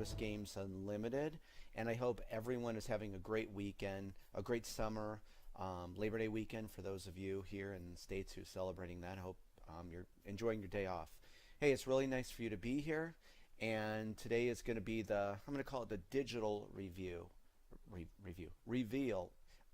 Novice Games Unlimited, and I hope everyone is having a great weekend, a great summer, Labor Day weekend for those of you here in the States who are celebrating that. I hope you're enjoying your day off. Hey, it's really nice for you to be here, and today is going to be I'm going to call it the digital reveal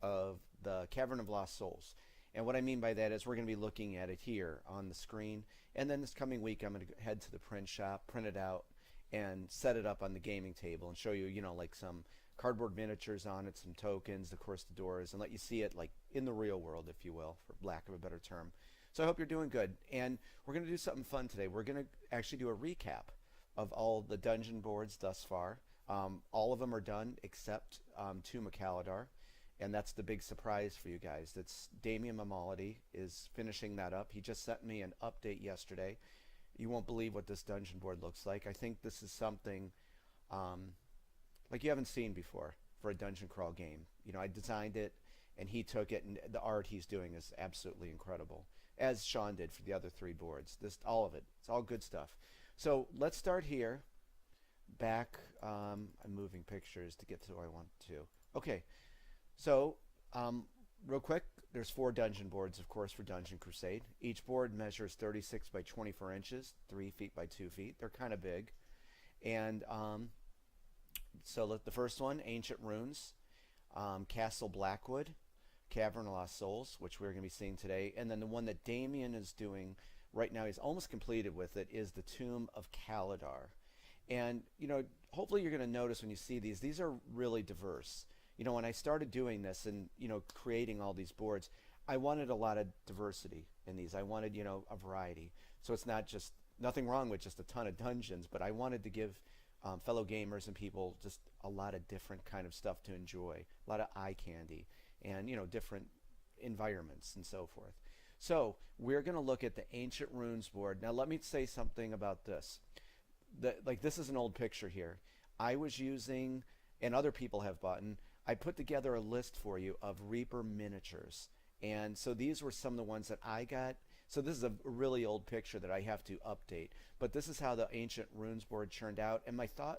of the Cavern of Lost Souls. And what I mean by that is we're going to be looking at it here on the screen. And then this coming week, I'm going to head to the print shop, print it out, and set it up on the gaming table and show you, like some cardboard miniatures on it, some tokens, of course, the doors, and let you see it like in the real world, if you will, for lack of a better term. So I hope you're doing good. And we're going to do something fun today. We're going to actually do a recap of all the dungeon boards thus far. All of them are done except Tomb of Kaladar. And that's the big surprise for you guys. That's Damien Mammoliti is finishing that up. He just sent me an update yesterday. You won't believe what this dungeon board looks like. I think this is something like you haven't seen before for a dungeon crawl game. I designed it, and he took it, and the art he's doing is absolutely incredible, as Sean did for the other three boards. All of it. It's all good stuff. So let's start here. Back, I'm moving pictures to get to where I want to. Okay. So, real quick, there's 4 dungeon boards, of course, for Dungeon Crusade. Each board measures 36 by 24 inches, 3 feet by 2 feet. They're kind of big. And so the first one, Ancient Runes, Castle Blackwood, Cavern of Lost Souls, which we're going to be seeing today. And then the one that Damien is doing right now, he's almost completed with it, is the Tomb of Kaladar. And, hopefully you're going to notice when you see these are really diverse. When I started doing this and, creating all these boards, I wanted a lot of diversity in these. I wanted, a variety. So it's not just, nothing wrong with just a ton of dungeons, but I wanted to give fellow gamers and people just a lot of different kind of stuff to enjoy, a lot of eye candy, and, different environments and so forth. So we're going to look at the Ancient Runes board. Now let me say something about this. This is an old picture here. I was using, and other people have bought, I put together a list for you of Reaper miniatures. And so these were some of the ones that I got. So this is a really old picture that I have to update. But this is how the Ancient Runes board turned out. And my thought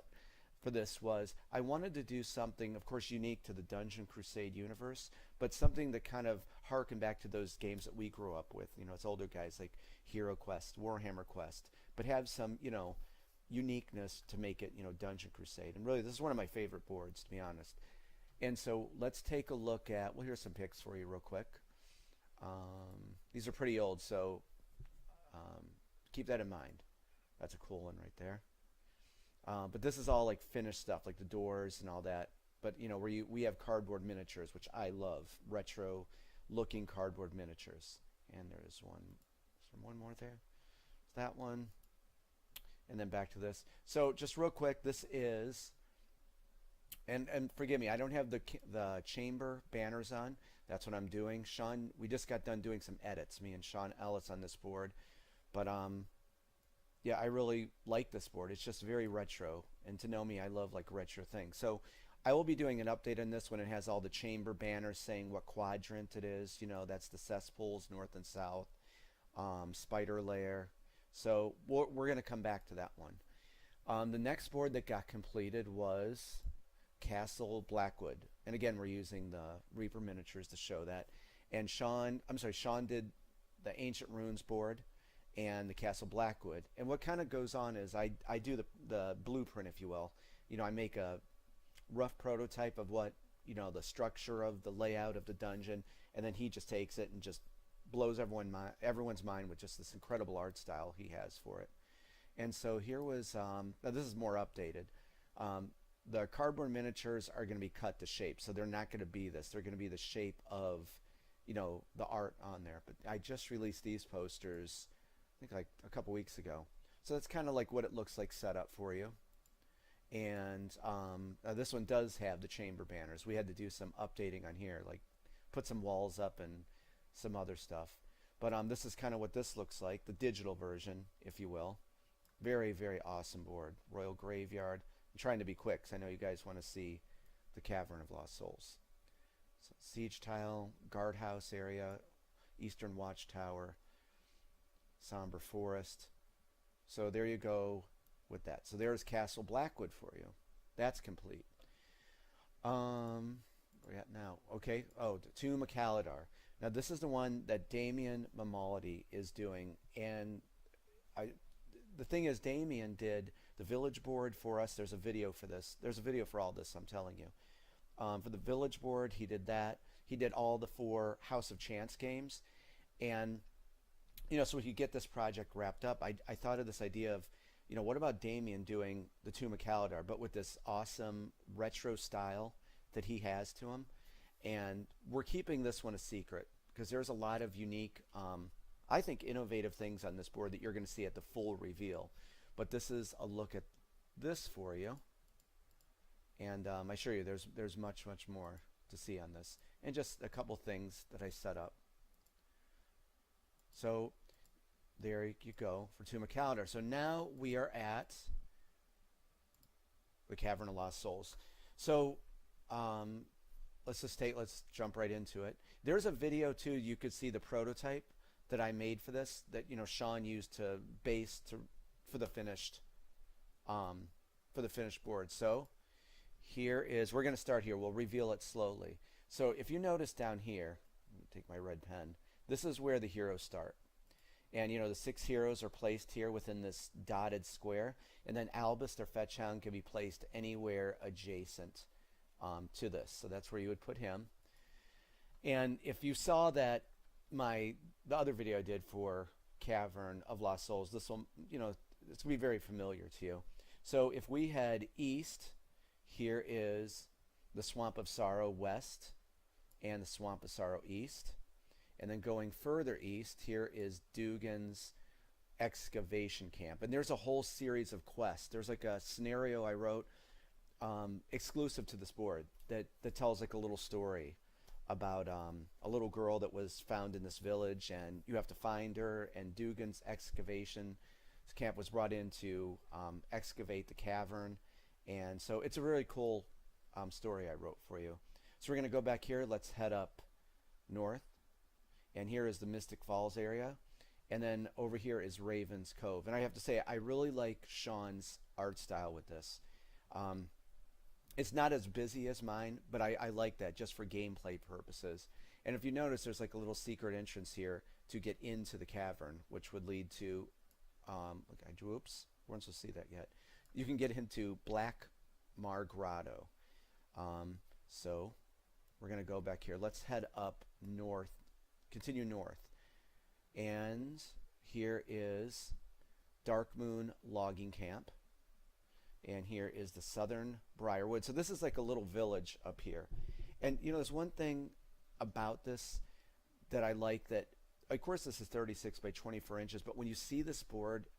for this was I wanted to do something, of course, unique to the Dungeon Crusade universe, but something that kind of harkened back to those games that we grew up with. It's older guys like Hero Quest, Warhammer Quest, but have some, uniqueness to make it, Dungeon Crusade. And really, this is one of my favorite boards, to be honest. And so let's take a look at, well, here's some pics for you real quick. These are pretty old, so keep that in mind. That's a cool one right there. But this is all like finished stuff, like the doors and all that. But, we have cardboard miniatures, which I love, retro-looking cardboard miniatures. And there's one. Is there one more there? Is that one? And then back to this. So just real quick, this is... And forgive me, I don't have the chamber banners on. That's what I'm doing. Sean, we just got done doing some edits, me and Sean Ellis on this board. But yeah, I really like this board. It's just very retro. And to know me, I love like retro things. So I will be doing an update on this when it has all the chamber banners saying what quadrant it is. That's the cesspools, north and south, spider lair. So we're going to come back to that one. The next board that got completed was Castle Blackwood, and again we're using the Reaper miniatures to show that. And Sean did the Ancient Runes board and the Castle Blackwood. And what kind of goes on is I do the blueprint, if you will. I make a rough prototype of what the structure of the layout of the dungeon, and then he just takes it and just blows everyone's mind with just this incredible art style he has for it. And so here was now this is more updated. The cardboard miniatures are going to be cut to shape, so they're not going to be this. They're going to be the shape of, the art on there. But I just released these posters, I think like a couple weeks ago. So that's kind of like what it looks like set up for you. And this one does have the chamber banners. We had to do some updating on here, like put some walls up and some other stuff. But this is kind of what this looks like, the digital version, if you will. Very, very awesome board. Royal Graveyard. I'm trying to be quick because I know you guys want to see the Cavern of Lost Souls. So, siege tile, guardhouse area, Eastern Watchtower, somber forest. So there you go. with that. So there's Castle Blackwood for you. That's complete. Where we at now? Okay. Oh, the Tomb of Kaladar. Now this is the one that Damien Mammoliti is doing, and the thing is, Damien did the village board for us. There's a video for this. There's a video for all this, I'm telling you. For the village board, he did that. He did all the 4 House of Chance games. And, so we could get this project wrapped up. I thought of this idea of, what about Damien doing the Tomb of Kaladar, but with this awesome retro style that he has to him. And we're keeping this one a secret because there's a lot of unique, I think, innovative things on this board that you're going to see at the full reveal. But this is a look at this for you. And I assure you there's much, much more to see on this. And just a couple things that I set up. So there you go for Tomb of Kaladar. So now we are at the Cavern of Lost Souls. So let's jump right into it. There's a video too. You could see the prototype that I made for this that Sean used to base for the finished board. So here is, we're going to start here. We'll reveal it slowly. So if you notice down here, let me take my red pen. This is where the heroes start. And the 6 heroes are placed here within this dotted square. And then Albus, their fetch hound, can be placed anywhere adjacent to this. So that's where you would put him. And if you saw that the other video I did for Cavern of Lost Souls, this will, it's going to be very familiar to you. So if we head east, here is the Swamp of Sorrow west and the Swamp of Sorrow east. And then going further east, here is Duggan's excavation camp. And there's a whole series of quests. There's like a scenario I wrote exclusive to this board that tells like a little story about a little girl that was found in this village, and you have to find her, and Duggan's excavation camp was brought in to excavate the cavern. And so it's a really cool story I wrote for you. So we're going to go back here. Let's head up north. And here is the Mystic Falls area. And then over here is Raven's Cove. And I have to say, I really like Sean's art style with this. It's not as busy as mine, but I like that just for gameplay purposes. And if you notice, there's like a little secret entrance here to get into the cavern, which would lead to, oops, we weren't supposed to see that yet. You can get into Black Mar Grotto. So we're going to go back here. Let's head up north, continue north. And here is Dark Moon Logging Camp. And here is the Southern Briarwood. So this is like a little village up here. And there's one thing about this that I like, that, of course, this is 36 by 24 inches, but when you see this board,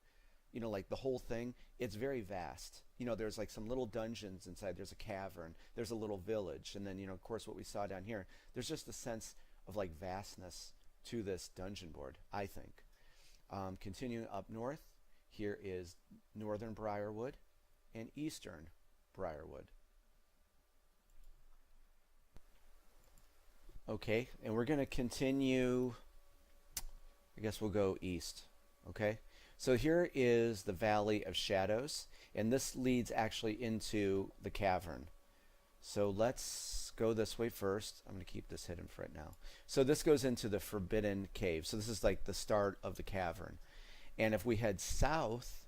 like the whole thing, it's very vast. There's like some little dungeons inside. There's a cavern. There's a little village. And then, of course, what we saw down here, there's just a sense of like vastness to this dungeon board, I think. Continuing up north, here is Northern Briarwood and Eastern Briarwood. Okay, and we're going to continue, I guess we'll go east, okay? So here is the Valley of Shadows, and this leads actually into the cavern. So let's go this way first. I'm going to keep this hidden for right now. So this goes into the Forbidden Cave. So this is like the start of the cavern. And if we head south,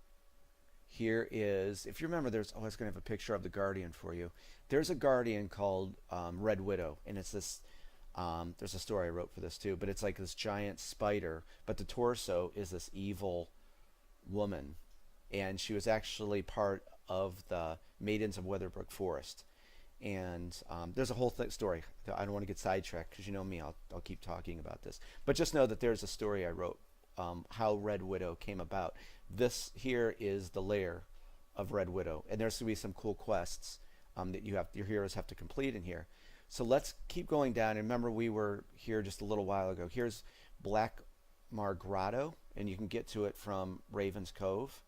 here is, if you remember, there's, I was going to have a picture of the Guardian for you. There's a Guardian called Red Widow, and it's this, there's a story I wrote for this too, but it's like this giant spider, but the torso is this evil woman, and she was actually part of the Maidens of Weatherbrook Forest. And there's a whole story. I don't want to get sidetracked because you know me, I'll keep talking about this. But just know that there's a story I wrote, how Red Widow came about. This here is the lair of Red Widow, and there's going to be some cool quests that your heroes have to complete in here. So let's keep going down. And remember, we were here just a little while ago. Here's Black Mar Grotto, and you can get to it from Raven's Cove.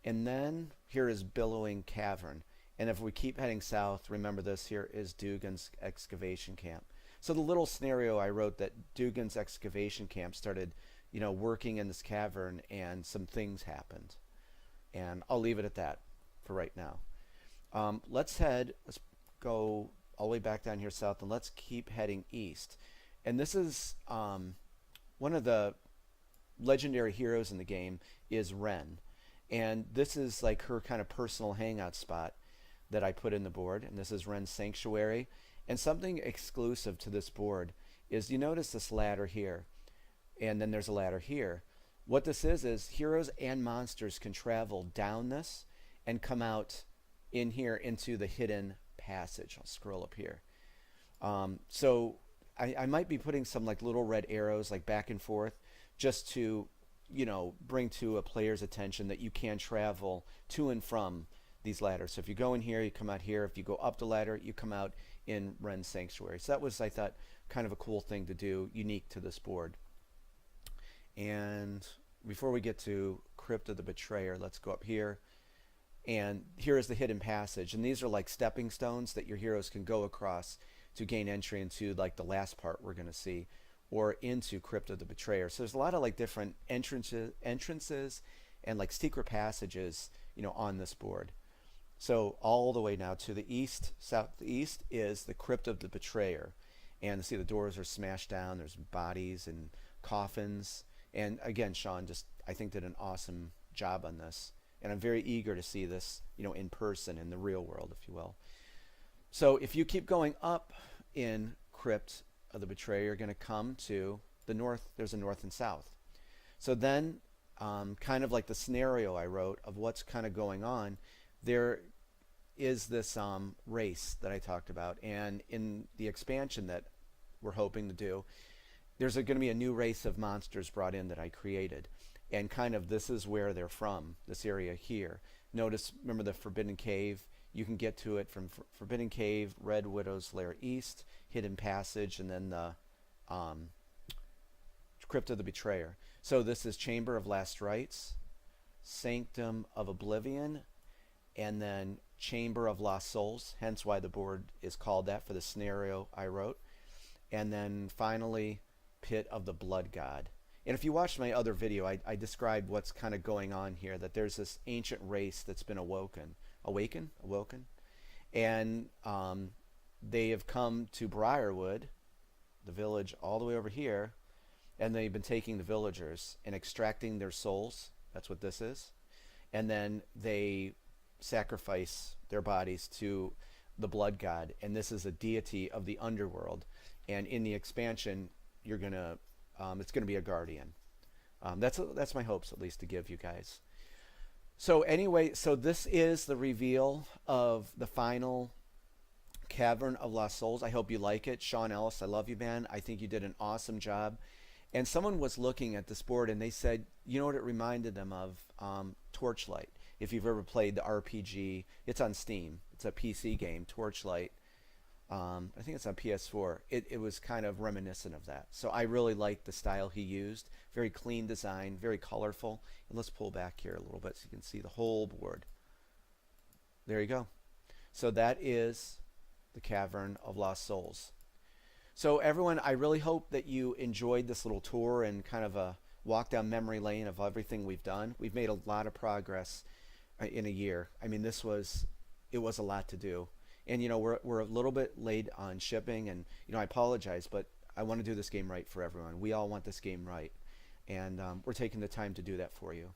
And then here is Billowing Cavern. And if we keep heading south, remember this, here is Duggan's excavation camp. So the little scenario I wrote, that Duggan's excavation camp started, working in this cavern, and some things happened. And I'll leave it at that for right now. Let's go all the way back down here south, and let's keep heading east. And this is one of the legendary heroes in the game is Ren. And this is like her kind of personal hangout spot that I put in the board. And this is Ren's Sanctuary. And something exclusive to this board is you notice this ladder here. And then there's a ladder here. What this is heroes and monsters can travel down this and come out in here into the hidden passage. I'll scroll up here. So I might be putting some like little red arrows like back and forth just to, you know, bring to a player's attention that you can travel to and from these ladders. So if you go in here, you come out here. If you go up the ladder, you come out in Ren's Sanctuary. So that was, I thought, kind of a cool thing to do, unique to this board. And before we get to Crypt of the Betrayer, let's go up here. And here is the hidden passage. And these are like stepping stones that your heroes can go across to gain entry into like the last part we're going to see, or into Crypt of the Betrayer. So there's a lot of like different entrances and like secret passages, you know, on this board. So all the way now to the east, southeast is the Crypt of the Betrayer. And see the doors are smashed down. There's bodies and coffins. And again, Sean just, I think, did an awesome job on this. And I'm very eager to see this, you know, in person, in the real world, if you will. So if you keep going up in Crypt of the Betrayer, you're going to come to the north. There's a north and south. So then, kind of like the scenario I wrote of what's kind of going on, there is this race that I talked about. And in the expansion that we're hoping to do, there's going to be a new race of monsters brought in that I created. And kind of this is where they're from, this area here. Notice, remember the Forbidden Cave? You can get to it from Forbidden Cave, Red Widow's Lair East, Hidden Passage, and then the Crypt of the Betrayer. So this is Chamber of Last Rites, Sanctum of Oblivion, and then Chamber of Lost Souls, hence why the board is called that for the scenario I wrote. And then finally, Pit of the Blood God. And if you watched my other video, I described what's kind of going on here, that there's this ancient race that's been awoken. And they have come to Briarwood, the village all the way over here, and they've been taking the villagers and extracting their souls. That's what this is. And then they sacrifice their bodies to the blood god, and this is a deity of the underworld. And in the expansion, you're gonna it's gonna be a guardian. That's my hopes, at least, to give you guys. So anyway, so this is the reveal of the final Cavern of Lost Souls. I hope you like it. Sean Ellis, I love you, man. I think you did an awesome job. And someone was looking at this board and they said, you know what it reminded them of? Torchlight. If you've ever played the RPG, it's on Steam. It's a PC game, Torchlight. I think it's on PS4. It was kind of reminiscent of that. So I really liked the style he used. Very clean design, very colorful. And let's pull back here a little bit so you can see the whole board. There you go. So that is the Cavern of Lost Souls. So everyone, I really hope that you enjoyed this little tour and kind of a walk down memory lane of everything we've done. We've made a lot of progress in a year. I mean, it was a lot to do. And, you know, we're a little bit late on shipping, and, you know, I apologize, but I want to do this game right for everyone. We all want this game right, and we're taking the time to do that for you.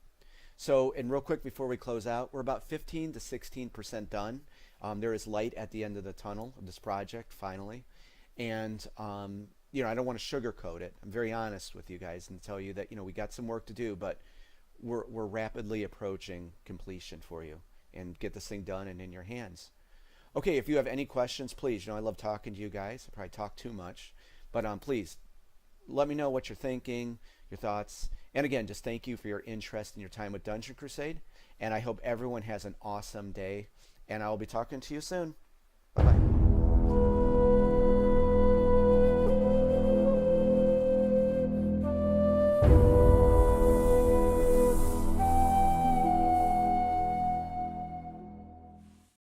So, and real quick before we close out, we're about 15 to 16% done. There is light at the end of the tunnel of this project, finally. And, you know, I don't want to sugarcoat it. I'm very honest with you guys and tell you that, you know, we got some work to do, but we're rapidly approaching completion for you and get this thing done and in your hands. Okay, if you have any questions, please, you know, I love talking to you guys. I probably talk too much, but please let me know what you're thinking, your thoughts. And again, just thank you for your interest and your time with Dungeon Crusade. And I hope everyone has an awesome day. And I'll be talking to you soon.